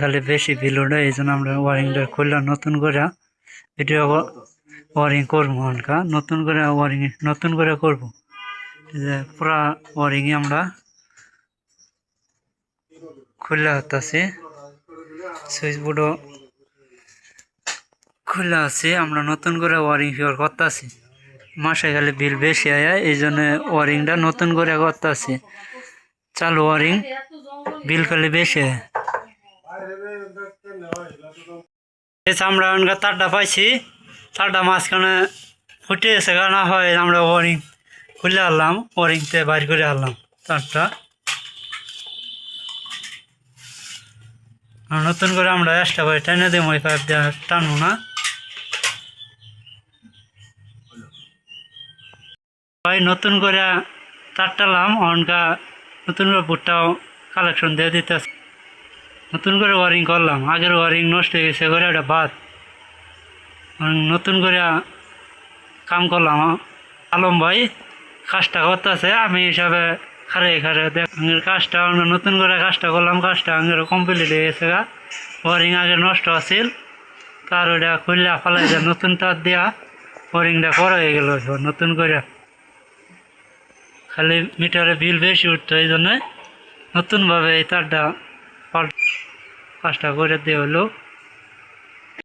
খালি বেশি বিল ওঠে, এই জন্য আমরা ওয়ারিংটা খুললাম নতুন করে। এটা ওয়ারিং করবো হালকা নতুন করে, নতুন করে করবো। যে পুরা ওয়ারিংই আমরা খুলে হতাছি, সুইচ বোর্ডও খোলা আছে। আমরা নতুন করে ওয়ারিং ফিওর করতেছি। মাসে খালি বিল বেশি আয়, এই জন্য ওয়ারিংটা নতুন করে করতেছি। চালু ওয়ারিং বিল খালি বেশি আয়। আমরা তারটা পাইছি, তারটা মাঝখানে ফুটে গেছে, না হয় আমরা ওয়ারিং খুলে আনলাম, ওয়ারিংতে বাইর করে আনলাম তারটা। নতুন করে আমরা এক্সট্রা করে টেনে দেবো, ওই পাইপ দিয়ে টানবো না। ভাই নতুন করে তার টানলাম, অনকা নতুন করে বুটটাও কালেকশন দিয়ে দিতেছে। নতুন করে ওয়ারিং করলাম, আগের ওয়ারিং নষ্ট হয়ে গেছে করে ওটা বাদ। নতুন করে কাম করলাম। আলম ভাই কাজটা করতেছে, আমি হিসাবে খারে দেখ কাজটা নতুন করে কাজটা করলাম। কাজটা আঙের কমপ্লিট হয়ে গেছে গা। ওয়ারিং আগে নষ্ট আছিল, তার ওইটা খুললে ফালাই যায়, নতুন তার দেওয়া ওয়ারিংটা করা হয়ে গেল নতুন করে। খালি মিটারে বিল বেশি উঠতো, এই জন্য নতুনভাবে এই তারটা কাজটা করে দেওয়া হলো।